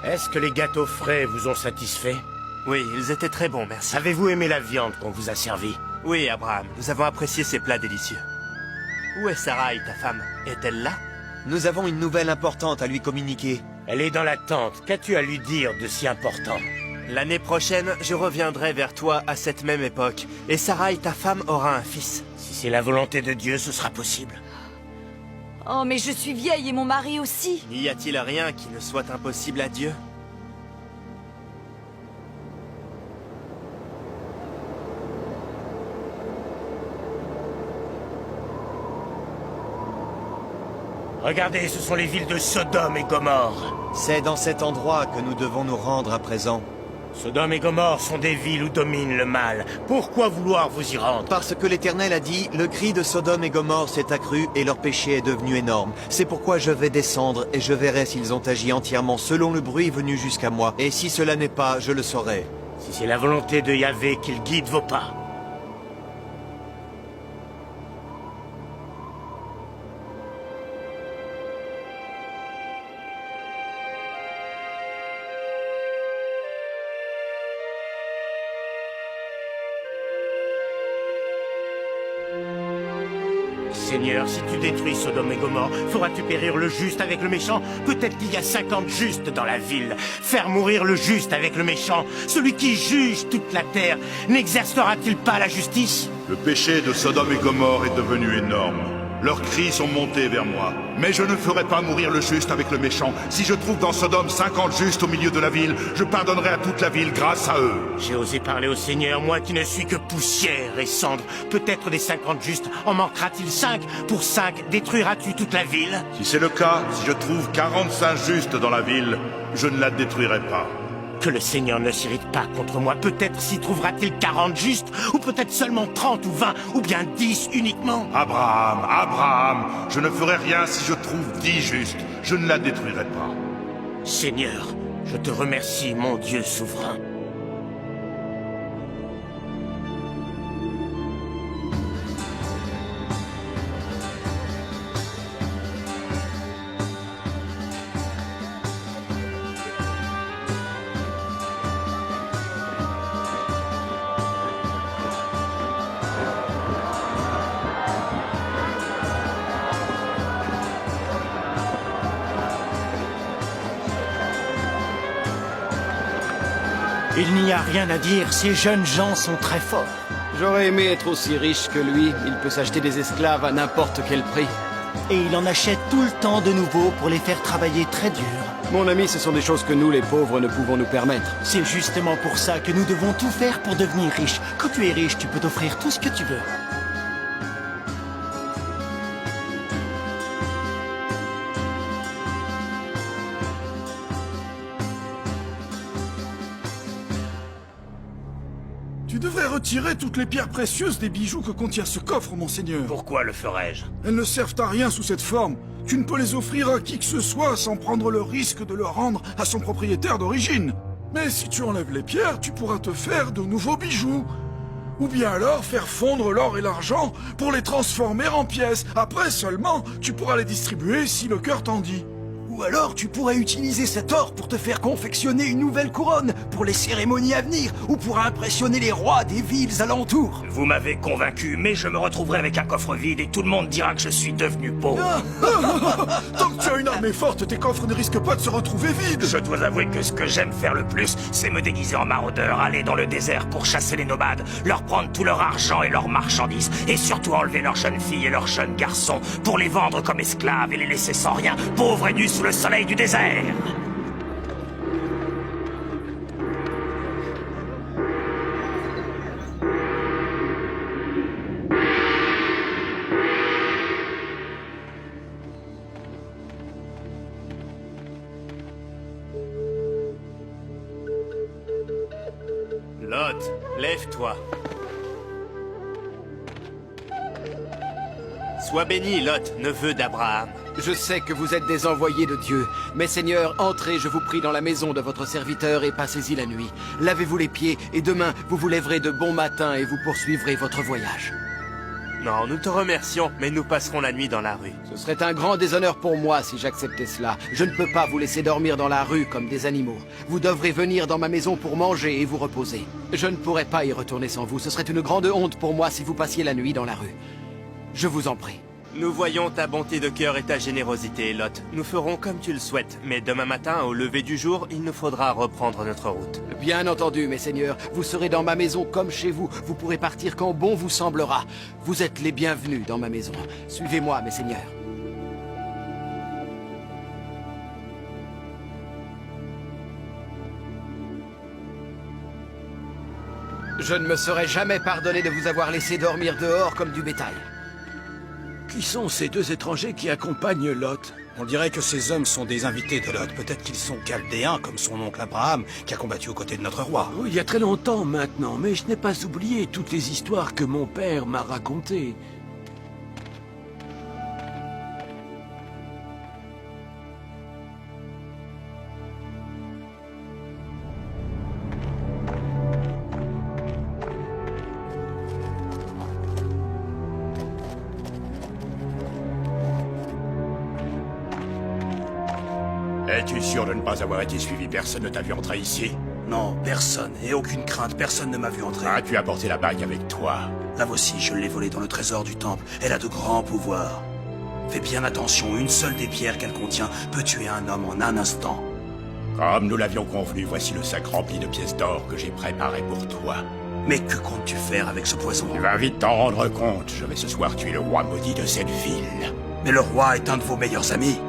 Est-ce que les gâteaux frais vous ont satisfait? Oui, ils étaient très bons, merci. Avez-vous aimé la viande qu'on vous a servie? Oui, Abraham, nous avons apprécié ces plats délicieux. Où est Sarai, ta femme? Est-elle là? Nous avons une nouvelle importante à lui communiquer. Elle est dans la tente. Qu'as-tu à lui dire de si important? L'année prochaine, je reviendrai vers toi à cette même époque, et Sarai, ta femme, aura un fils. Si c'est la volonté de Dieu, ce sera possible. Oh, mais je suis vieille et mon mari aussi. N'y a-t-il rien qui ne soit impossible à Dieu? Regardez, ce sont les villes de Sodome et Gomorre. C'est dans cet endroit que nous devons nous rendre à présent. Sodome et Gomorre sont des villes où domine le mal. Pourquoi vouloir vous y rendre? Parce que l'Éternel a dit, le cri de Sodome et Gomorre s'est accru et leur péché est devenu énorme. C'est pourquoi je vais descendre et je verrai s'ils ont agi entièrement selon le bruit venu jusqu'à moi. Et si cela n'est pas, je le saurai. Si c'est la volonté de Yahvé qu'il guide vos pas. Seigneur, si tu détruis Sodome et Gomorre, feras-tu périr le juste avec le méchant? Peut-être qu'il y a 50 justes dans la ville. Faire mourir le juste avec le méchant, celui qui juge toute la terre, n'exercera-t-il pas la justice? Le péché de Sodome et Gomorre est devenu énorme. Leurs cris sont montés vers moi. Mais je ne ferai pas mourir le juste avec le méchant. Si je trouve dans Sodome 50 justes au milieu de la ville, je pardonnerai à toute la ville grâce à eux. J'ai osé parler au Seigneur, moi qui ne suis que poussière et cendre. Peut-être des 50 justes, en manquera-t-il 5? Pour 5, détruiras-tu toute la ville? Si c'est le cas, si je trouve 45 justes dans la ville, je ne la détruirai pas. Que le Seigneur ne s'irrite pas contre moi. Peut-être s'y trouvera-t-il 40 justes, ou peut-être seulement 30 ou 20, ou bien 10 uniquement. Abraham, je ne ferai rien si je trouve 10 justes. Je ne la détruirai pas. Seigneur, je te remercie, mon Dieu souverain. Il n'y a rien à dire, ces jeunes gens sont très forts. J'aurais aimé être aussi riche que lui. Il peut s'acheter des esclaves à n'importe quel prix. Et il en achète tout le temps de nouveau pour les faire travailler très dur. Mon ami, ce sont des choses que nous, les pauvres, ne pouvons nous permettre. C'est justement pour ça que nous devons tout faire pour devenir riches. Quand tu es riche, tu peux t'offrir tout ce que tu veux. Tu devrais retirer toutes les pierres précieuses des bijoux que contient ce coffre, monseigneur. Pourquoi le ferais-je? Elles ne servent à rien sous cette forme. Tu ne peux les offrir à qui que ce soit sans prendre le risque de le rendre à son propriétaire d'origine. Mais si tu enlèves les pierres, tu pourras te faire de nouveaux bijoux. Ou bien alors faire fondre l'or et l'argent pour les transformer en pièces. Après seulement, tu pourras les distribuer si le cœur t'en dit. Ou alors tu pourrais utiliser cet or pour te faire confectionner une nouvelle couronne pour les cérémonies à venir ou pour impressionner les rois des villes alentours. Vous m'avez convaincu, mais je me retrouverai avec un coffre vide et tout le monde dira que je suis devenu pauvre. Tant que tu as une armée forte, tes coffres ne risquent pas de se retrouver vides. Je dois avouer que ce que j'aime faire le plus, c'est me déguiser en maraudeur, aller dans le désert pour chasser les nomades, leur prendre tout leur argent et leurs marchandises, et surtout enlever leurs jeunes filles et leurs jeunes garçons pour les vendre comme esclaves et les laisser sans rien, pauvres et nus sous le soleil du désert. Lot, lève-toi. Sois béni, Lot, neveu d'Abraham. Je sais que vous êtes des envoyés de Dieu, mais Seigneur, entrez, je vous prie, dans la maison de votre serviteur et passez-y la nuit. Lavez-vous les pieds, et demain, vous vous lèverez de bon matin et vous poursuivrez votre voyage. Non, nous te remercions, mais nous passerons la nuit dans la rue. Ce serait un grand déshonneur pour moi si j'acceptais cela. Je ne peux pas vous laisser dormir dans la rue comme des animaux. Vous devrez venir dans ma maison pour manger et vous reposer. Je ne pourrais pas y retourner sans vous. Ce serait une grande honte pour moi si vous passiez la nuit dans la rue. Je vous en prie. Nous voyons ta bonté de cœur et ta générosité, Lot. Nous ferons comme tu le souhaites, mais demain matin, au lever du jour, il nous faudra reprendre notre route. Bien entendu, mes seigneurs. Vous serez dans ma maison comme chez vous. Vous pourrez partir quand bon vous semblera. Vous êtes les bienvenus dans ma maison. Suivez-moi, mes seigneurs. Je ne me serais jamais pardonné de vous avoir laissé dormir dehors comme du bétail. Qui sont ces deux étrangers qui accompagnent Lot? On dirait que ces hommes sont des invités de Lot. Peut-être qu'ils sont chaldéens, comme son oncle Abraham, qui a combattu aux côtés de notre roi. Oui, il y a très longtemps maintenant, mais je n'ai pas oublié toutes les histoires que mon père m'a racontées. Es-tu sûr de ne pas avoir été suivi? Personne ne t'a vu entrer ici? Non, personne, et aucune crainte, personne ne m'a vu entrer. As-tu apporté la bague avec toi? La voici, je l'ai volée dans le trésor du temple. Elle a de grands pouvoirs. Fais bien attention, une seule des pierres qu'elle contient peut tuer un homme en un instant. Comme nous l'avions convenu, voici le sac rempli de pièces d'or que j'ai préparé pour toi. Mais que comptes-tu faire avec ce poison? Tu vas vite t'en rendre compte. Je vais ce soir tuer le roi maudit de cette ville. Mais le roi est un de vos meilleurs amis.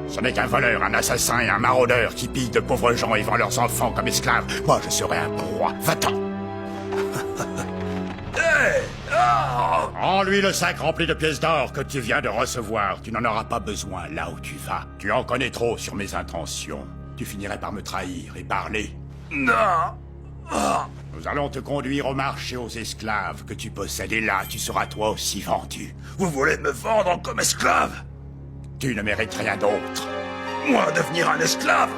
Ce n'est qu'un voleur, un assassin et un maraudeur qui pille de pauvres gens et vend leurs enfants comme esclaves. Moi, je serai un roi. Va-t'en! Rends-lui le sac rempli de pièces d'or que tu viens de recevoir. Tu n'en auras pas besoin là où tu vas. Tu en connais trop sur mes intentions. Tu finirais par me trahir et parler. Non. Nous allons te conduire au marché aux esclaves que tu possèdes et là, tu seras toi aussi vendu. Vous voulez me vendre comme esclave? Tu ne mérites rien d'autre. Moi, devenir un esclave?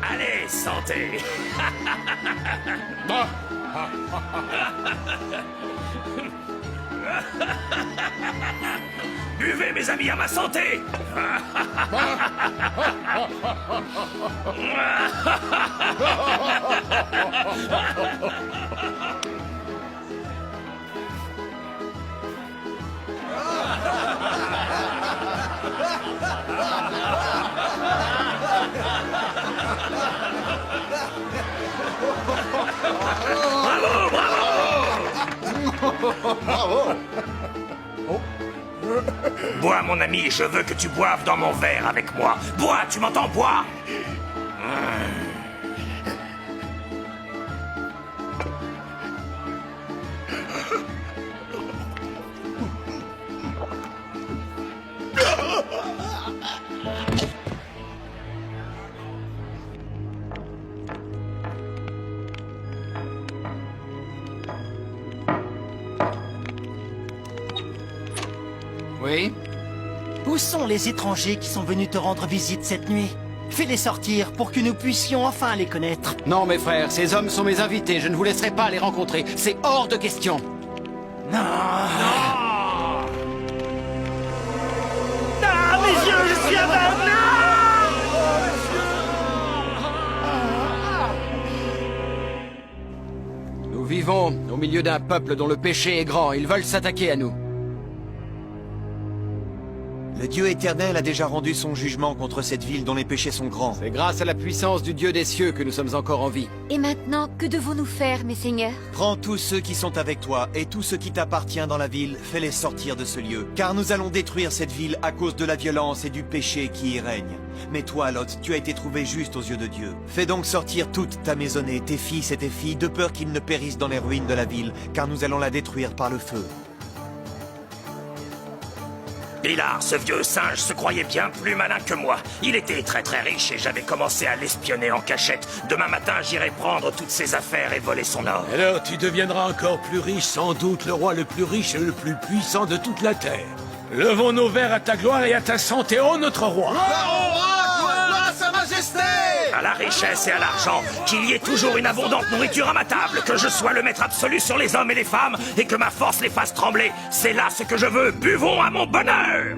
Allez, santé. Buvez, mes amis, à ma santé. Bois, mon ami, je veux que tu boives dans mon verre avec moi. Bois, tu m'entends, bois. Oui? Où sont les étrangers qui sont venus te rendre visite cette nuit? Fais-les sortir pour que nous puissions enfin les connaître. Non, mes frères, ces hommes sont mes invités. Je ne vous laisserai pas les rencontrer. C'est hors de question. Non. Ah, mes yeux, je suis aveugle! Nous vivons au milieu d'un peuple dont le péché est grand. Ils veulent s'attaquer à nous. Le Dieu éternel a déjà rendu son jugement contre cette ville dont les péchés sont grands. C'est grâce à la puissance du Dieu des cieux que nous sommes encore en vie. Et maintenant, que devons-nous faire, mes seigneurs? Prends tous ceux qui sont avec toi et tout ce qui t'appartient dans la ville, fais-les sortir de ce lieu. Car nous allons détruire cette ville à cause de la violence et du péché qui y règne. Mais toi, Lot, tu as été trouvé juste aux yeux de Dieu. Fais donc sortir toute ta maisonnée, tes fils et tes filles, de peur qu'ils ne périssent dans les ruines de la ville, car nous allons la détruire par le feu. Pilar, ce vieux singe se croyait bien plus malin que moi. Il était très riche et j'avais commencé à l'espionner en cachette. Demain matin, j'irai prendre toutes ses affaires et voler son or. Alors tu deviendras encore plus riche, sans doute le roi le plus riche et le plus puissant de toute la terre. Levons nos verres à ta gloire et à ta santé, ô notre roi. Sa Majesté! À la richesse et à l'argent, qu'il y ait toujours une abondante nourriture à ma table, que je sois le maître absolu sur les hommes et les femmes, et que ma force les fasse trembler. C'est là ce que je veux. Buvons à mon bonheur!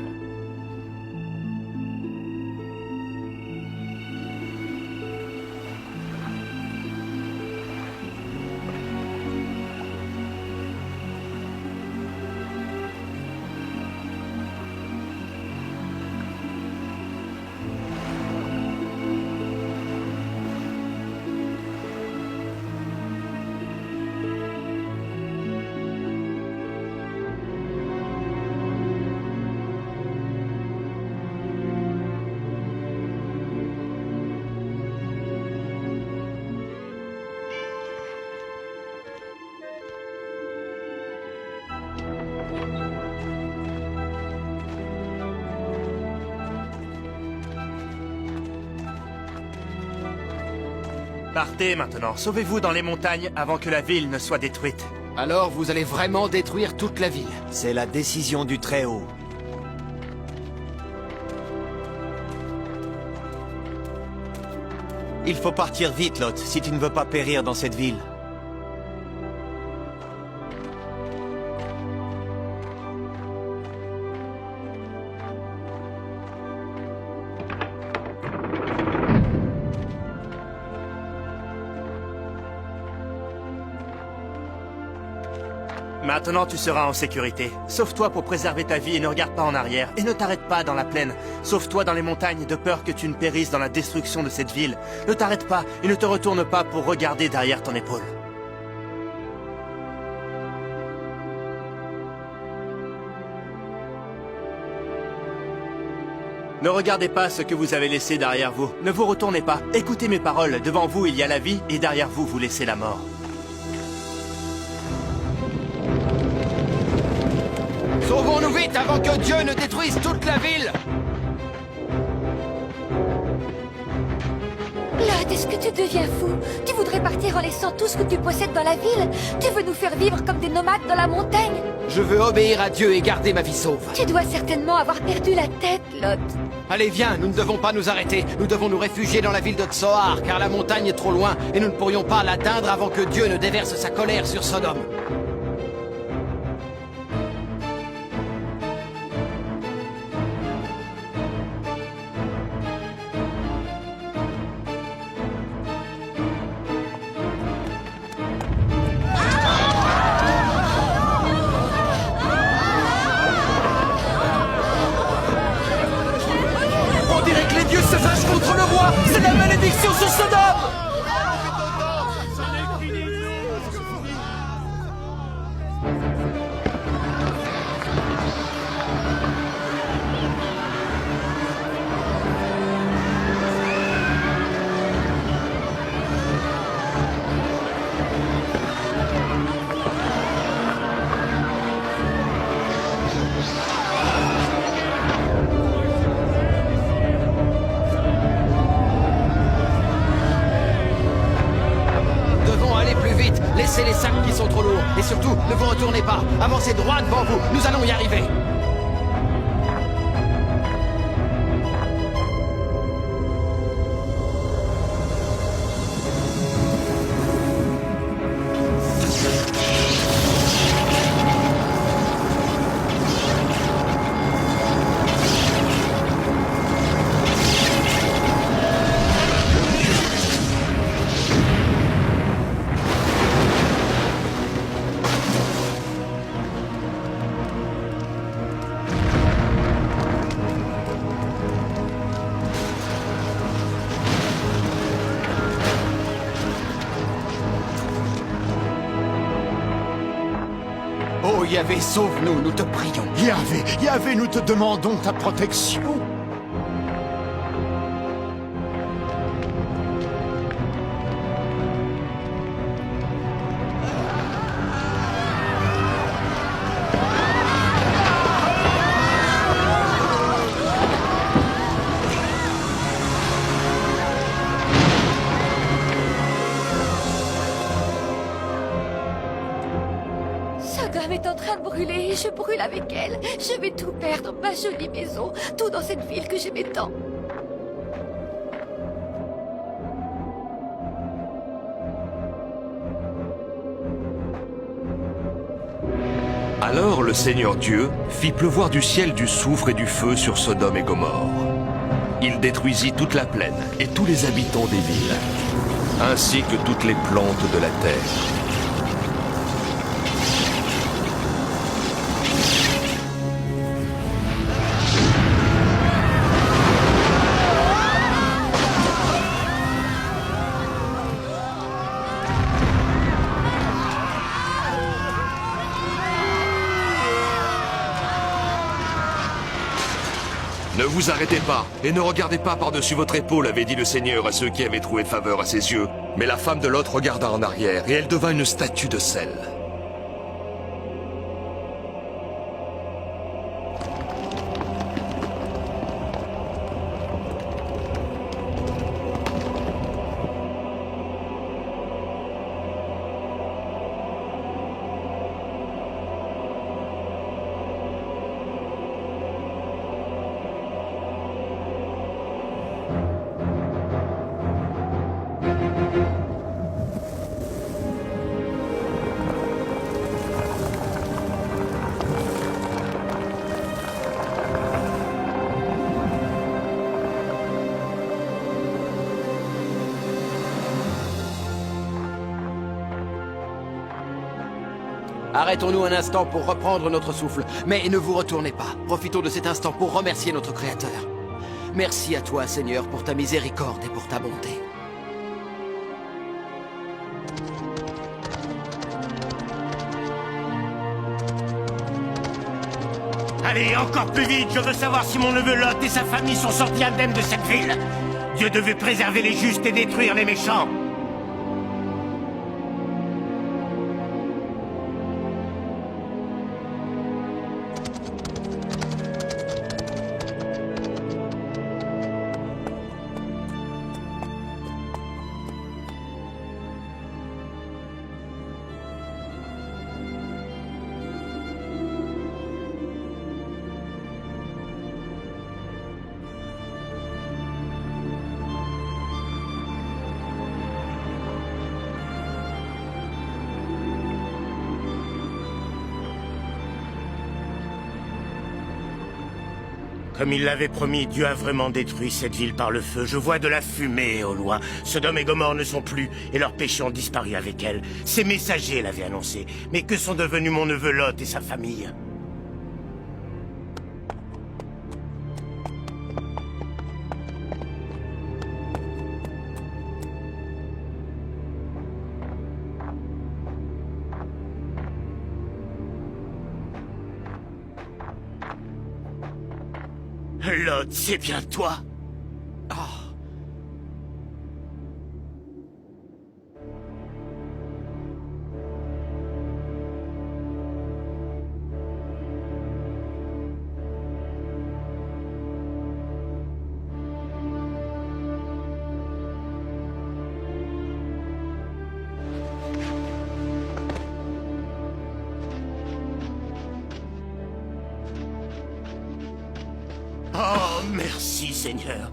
Partez maintenant, sauvez-vous dans les montagnes avant que la ville ne soit détruite. Alors vous allez vraiment détruire toute la ville? C'est la décision du Très-Haut. Il faut partir vite, Lot, si tu ne veux pas périr dans cette ville. Maintenant, tu seras en sécurité. Sauve-toi pour préserver ta vie et ne regarde pas en arrière. Et ne t'arrête pas dans la plaine. Sauve-toi dans les montagnes de peur que tu ne périsses dans la destruction de cette ville. Ne t'arrête pas et ne te retourne pas pour regarder derrière ton épaule. Ne regardez pas ce que vous avez laissé derrière vous. Ne vous retournez pas. Écoutez mes paroles. Devant vous, il y a la vie et derrière vous, vous laissez la mort. Sauvons-nous vite avant que Dieu ne détruise toute la ville! Lot, est-ce que tu deviens fou? Tu voudrais partir en laissant tout ce que tu possèdes dans la ville? Tu veux nous faire vivre comme des nomades dans la montagne? Je veux obéir à Dieu et garder ma vie sauve. Tu dois certainement avoir perdu la tête, Lot. Allez, viens, nous ne devons pas nous arrêter. Nous devons nous réfugier dans la ville de Tsoar, car la montagne est trop loin et nous ne pourrions pas l'atteindre avant que Dieu ne déverse sa colère sur Sodome. Contre le roi, c'est la malédiction sur Sodome! Laissez les sacs qui sont trop lourds. Et surtout, ne vous retournez pas. Avancez droit devant vous. Nous allons y arriver. Oh Yahvé, sauve-nous, nous te prions. Yahvé, nous te demandons ta protection. train de brûler et je brûle avec elle. Je vais tout perdre, ma jolie maison, tout dans cette ville que j'aimais tant. Alors le Seigneur Dieu fit pleuvoir du ciel du soufre et du feu sur Sodome et Gomorrhe. Il détruisit toute la plaine et tous les habitants des villes, ainsi que toutes les plantes de la terre. Ne vous arrêtez pas, et ne regardez pas par-dessus votre épaule, avait dit le Seigneur à ceux qui avaient trouvé faveur à ses yeux. Mais la femme de Lot regarda en arrière, et elle devint une statue de sel. Arrêtons-nous un instant pour reprendre notre souffle. Mais ne vous retournez pas. Profitons de cet instant pour remercier notre Créateur. Merci à toi, Seigneur, pour ta miséricorde et pour ta bonté. Allez, encore plus vite, je veux savoir si mon neveu Lot et sa famille sont sortis indemnes de cette ville. Dieu devait préserver les justes et détruire les méchants. Comme il l'avait promis, Dieu a vraiment détruit cette ville par le feu. Je vois de la fumée au loin. Sodome et Gomorrhe ne sont plus, et leurs péchés ont disparu avec elle. Ses messagers l'avaient annoncé. Mais que sont devenus mon neveu Lot et sa famille ? Lot, c'est bien toi. Oh. Oh, merci, Seigneur.